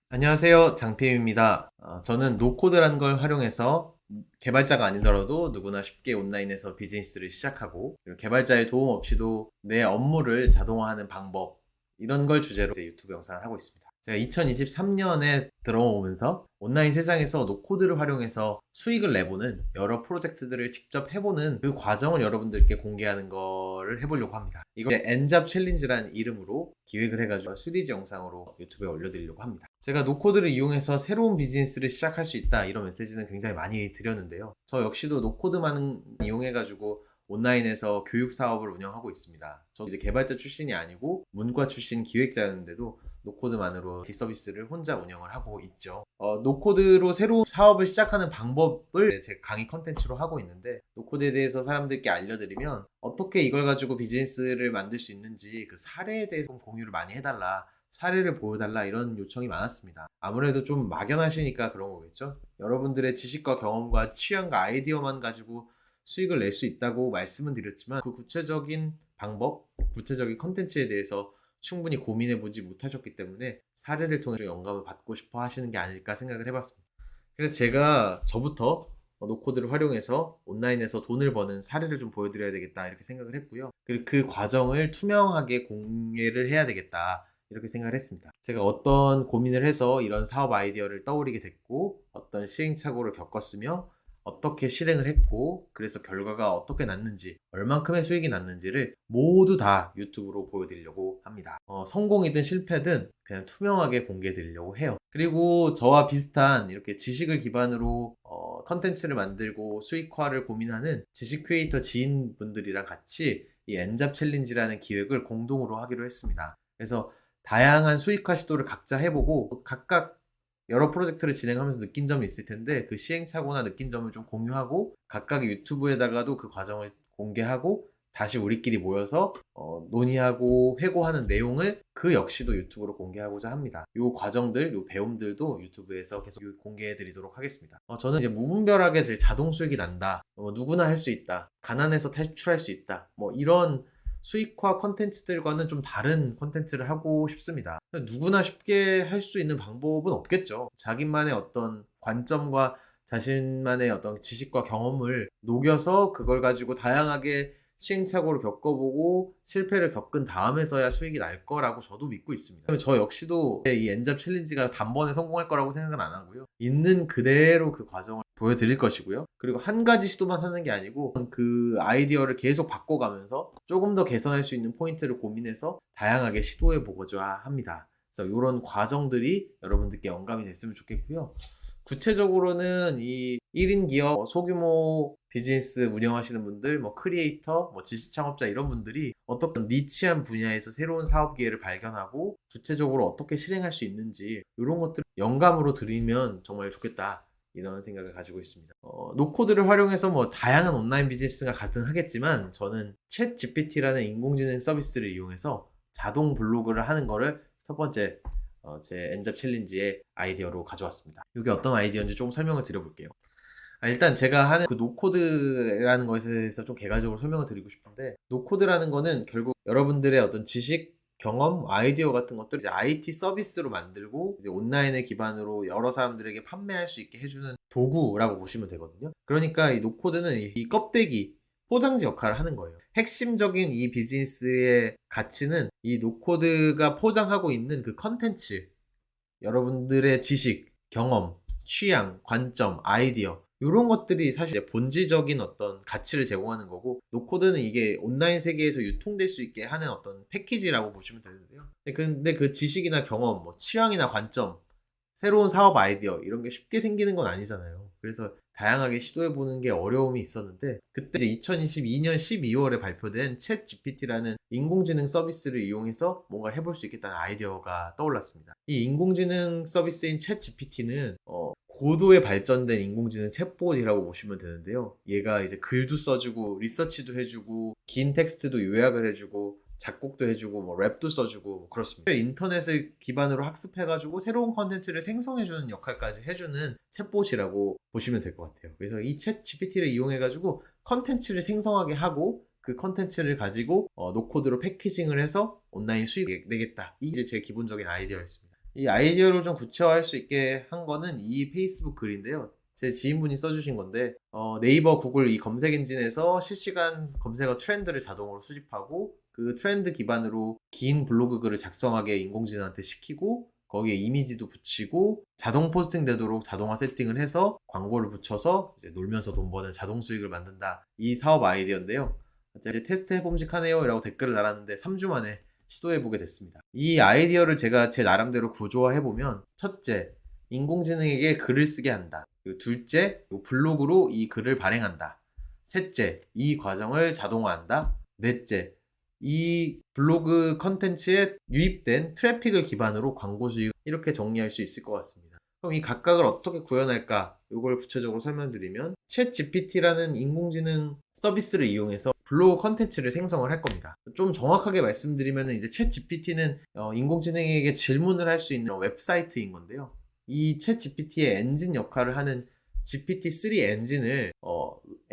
안녕하세요. 장피임입니다. 저는 노코드라는 걸 활용해서 개발자가 아니더라도 누구나 쉽게 온라인에서 비즈니스를 시작하고 그리고 개발자의 도움 없이도 내 업무를 자동화하는 방법 이런 걸 주제로 이제 유튜브 영상을 하고 있습니다. 제가 2023년에 들어오면서 온라인 세상에서 노코드를 활용해서 수익을 내보는 여러 프로젝트들을 직접 해보는 그 과정을 여러분들께 공개하는 거를 해보려고 합니다. 이거 엔잡 챌린지라는 이름으로 기획을 해가지고 시리즈 영상으로 유튜브에 올려드리려고 합니다. 제가 노코드를 이용해서 새로운 비즈니스를 시작할 수 있다 이런 메시지는 굉장히 많이 드렸는데요. 저 역시도 노코드만 이용해가지고 온라인에서 교육 사업을 운영하고 있습니다. 저도 이제 개발자 출신이 아니고 문과 출신 기획자였는데도 노코드만으로 디서비스를 혼자 운영을 하고 있죠. 노코드로 새로운 사업을 시작하는 방법을 제 강의 컨텐츠로 하고 있는데 노코드에 대해서 사람들께 알려드리면 어떻게 이걸 가지고 비즈니스를 만들 수 있는지 그 사례에 대해서 공유를 많이 해달라. 사례를 보여달라 이런 요청이 많았습니다. 아무래도 좀 막연하시니까 그런 거겠죠. 여러분들의 지식과 경험과 취향과 아이디어만 가지고 수익을 낼 수 있다고 말씀은 드렸지만 그 구체적인 방법, 구체적인 컨텐츠에 대해서 충분히 고민해보지 못하셨기 때문에 사례를 통해 영감을 받고 싶어 하시는 게 아닐까 생각을 해봤습니다. 그래서 제가 저부터 노코드를 활용해서 온라인에서 돈을 버는 사례를 좀 보여드려야 되겠다 이렇게 생각을 했고요. 그리고 그 과정을 투명하게 공개를 해야 되겠다 이렇게 생각을 했습니다. 제가 어떤 고민을 해서 이런 사업 아이디어를 떠올리게 됐고 어떤 시행착오를 겪었으며 어떻게 실행을 했고 그래서 결과가 어떻게 났는지 얼만큼의 수익이 났는지를 모두 다 유튜브로 보여드리려고 합니다. 성공이든 실패든 그냥 투명하게 공개해 드리려고 해요. 그리고 저와 비슷한 이렇게 지식을 기반으로 컨텐츠를 만들고 수익화를 고민하는 지식 크리에이터 지인분들이랑 같이 이 엔잡 챌린지라는 기획을 공동으로 하기로 했습니다. 그래서 다양한 수익화 시도를 각자 해보고 각각 여러 프로젝트를 진행하면서 느낀 점이 있을 텐데 그 시행착오나 느낀 점을 좀 공유하고 각각의 유튜브에다가도 그 과정을 공개하고 다시 우리끼리 모여서 논의하고 회고하는 내용을 그 역시도 유튜브로 공개하고자 합니다. 요 과정들, 요 배움들도 유튜브에서 계속 공개해 드리도록 하겠습니다. 저는 이제 무분별하게 제 자동 수익이 난다. 누구나 할 수 있다. 가난에서 탈출할 수 있다. 뭐 이런 수익화 컨텐츠들과는 좀 다른 컨텐츠를 하고 싶습니다. 누구나 쉽게 할 수 있는 방법은 없겠죠. 자기만의 어떤 관점과 자신만의 어떤 지식과 경험을 녹여서 그걸 가지고 다양하게 시행착오를 겪어보고 실패를 겪은 다음에서야 수익이 날 거라고 저도 믿고 있습니다. 저 역시도 이 엔잡 챌린지가 단번에 성공할 거라고 생각은 안 하고요. 있는 그대로 그 과정을 보여드릴 것이고요. 그리고 한 가지 시도만 하는 게 아니고 그 아이디어를 계속 바꿔가면서 조금 더 개선할 수 있는 포인트를 고민해서 다양하게 시도해 보고자 합니다. 그래서 이런 과정들이 여러분들께 영감이 됐으면 좋겠고요. 구체적으로는 이 1인 기업, 소규모 비즈니스 운영하시는 분들, 뭐 크리에이터, 뭐 지식 창업자 이런 분들이 어떤 니치한 분야에서 새로운 사업 기회를 발견하고 구체적으로 어떻게 실행할 수 있는지 이런 것들 영감으로 드리면 정말 좋겠다. 이런 생각을 가지고 있습니다. 노코드를 활용해서 뭐 다양한 온라인 비즈니스가 가능하겠지만 저는 챗 GPT라는 인공지능 서비스를 이용해서 자동 블로그를 하는 거를 첫 번째 제 엔잡 챌린지의 아이디어로 가져왔습니다. 이게 어떤 아이디어인지 조금 설명을 드려볼게요. 일단 제가 하는 그 노코드라는 것에 대해서 좀 개괄적으로 설명을 드리고 싶은데 노코드라는 거는 결국 여러분들의 어떤 지식, 경험, 아이디어 같은 것들을 이제 IT 서비스로 만들고 이제 온라인을 기반으로 여러 사람들에게 판매할 수 있게 해주는 도구라고 보시면 되거든요. 그러니까 이 노코드는 이 껍데기, 포장지 역할을 하는 거예요. 핵심적인 이 비즈니스의 가치는 이 노코드가 포장하고 있는 그 컨텐츠, 여러분들의 지식, 경험, 취향, 관점, 아이디어 이런 것들이 사실 본질적인 어떤 가치를 제공하는 거고 노코드는 이게 온라인 세계에서 유통될 수 있게 하는 어떤 패키지라고 보시면 되는데요. 근데 그 지식이나 경험, 뭐 취향이나 관점, 새로운 사업 아이디어 이런 게 쉽게 생기는 건 아니잖아요. 그래서 다양하게 시도해보는 게 어려움이 있었는데 그때 2022년 12월에 발표된 챗 GPT라는 인공지능 서비스를 이용해서 뭔가 해볼 수 있겠다는 아이디어가 떠올랐습니다. 이 인공지능 서비스인 챗 GPT는 고도의 발전된 인공지능 챗봇이라고 보시면 되는데요. 얘가 이제 글도 써주고 리서치도 해주고 긴 텍스트도 요약을 해주고 작곡도 해주고 뭐 랩도 써주고 뭐 그렇습니다. 인터넷을 기반으로 학습해가지고 새로운 컨텐츠를 생성해주는 역할까지 해주는 챗봇이라고 보시면 될 것 같아요. 그래서 이 챗 GPT를 이용해가지고 컨텐츠를 생성하게 하고 그 컨텐츠를 가지고 노코드로 패키징을 해서 온라인 수익 내겠다. 이게 제 기본적인 아이디어였습니다. 이 아이디어를 좀 구체화할 수 있게 한 거는 이 페이스북 글인데요. 제 지인분이 써주신 건데, 네이버, 구글 이 검색 엔진에서 실시간 검색어 트렌드를 자동으로 수집하고 그 트렌드 기반으로 긴 블로그 글을 작성하게 인공지능한테 시키고 거기에 이미지도 붙이고 자동 포스팅 되도록 자동화 세팅을 해서 광고를 붙여서 이제 놀면서 돈 버는 자동 수익을 만든다. 이 사업 아이디어인데요. 이제 테스트 해봄직하네요 라고 댓글을 달았는데 3주 만에 시도해보게 됐습니다. 이 아이디어를 제가 제 나름대로 구조화해보면, 첫째, 인공지능에게 글을 쓰게 한다. 그리고 둘째, 블로그로 이 글을 발행한다. 셋째, 이 과정을 자동화한다. 넷째, 이 블로그 컨텐츠에 유입된 트래픽을 기반으로 광고 수익, 이렇게 정리할 수 있을 것 같습니다. 그럼 이 각각을 어떻게 구현할까? 이걸 구체적으로 설명드리면, 챗 GPT라는 인공지능 서비스를 이용해서 블로그 컨텐츠를 생성을 할 겁니다. 좀 정확하게 말씀드리면 이제 챗 GPT는 인공지능에게 질문을 할 수 있는 웹사이트인 건데요. 이 챗 GPT의 엔진 역할을 하는 GPT-3 엔진을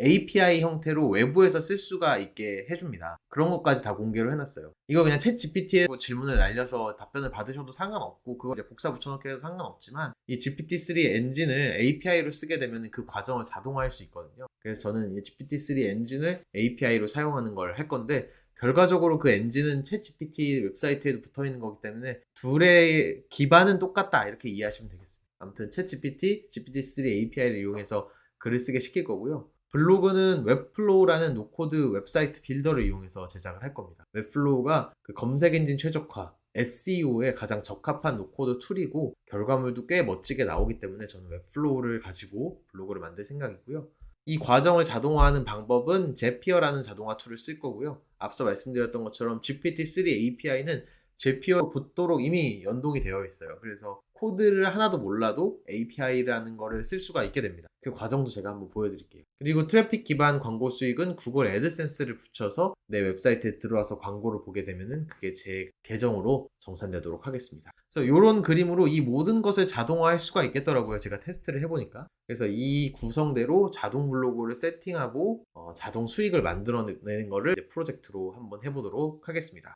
API 형태로 외부에서 쓸 수가 있게 해줍니다. 그런 것까지 다 공개를 해놨어요. 이거 그냥 챗 GPT에 질문을 날려서 답변을 받으셔도 상관없고 그거 이제 복사 붙여넣기 해도 상관없지만, 이 GPT-3 엔진을 API로 쓰게 되면 그 과정을 자동화할 수 있거든요. 그래서 저는 이 GPT-3 엔진을 API로 사용하는 걸 할 건데, 결과적으로 그 엔진은 챗 GPT 웹사이트에도 붙어 있는 거기 때문에 둘의 기반은 똑같다, 이렇게 이해하시면 되겠습니다. 아무튼 챗GPT, GPT-3 API를 이용해서 글을 쓰게 시킬 거고요. 블로그는 웹플로우라는 노코드 웹사이트 빌더를 이용해서 제작을 할 겁니다. 웹플로우가 그 검색 엔진 최적화, SEO에 가장 적합한 노코드 툴이고 결과물도 꽤 멋지게 나오기 때문에 저는 웹플로우를 가지고 블로그를 만들 생각이고요. 이 과정을 자동화하는 방법은 제피어라는 자동화 툴을 쓸 거고요. 앞서 말씀드렸던 것처럼 GPT-3 API는 제피어 붙도록 이미 연동이 되어 있어요. 그래서 코드를 하나도 몰라도 API라는 거를 쓸 수가 있게 됩니다. 그 과정도 제가 한번 보여드릴게요. 그리고 트래픽 기반 광고 수익은 구글 애드센스를 붙여서 내 웹사이트에 들어와서 광고를 보게 되면은 그게 제 계정으로 정산되도록 하겠습니다. 그래서 이런 그림으로 이 모든 것을 자동화할 수가 있겠더라고요. 제가 테스트를 해보니까. 그래서 이 구성대로 자동 블로그를 세팅하고 자동 수익을 만들어내는 거를 이제 프로젝트로 한번 해보도록 하겠습니다.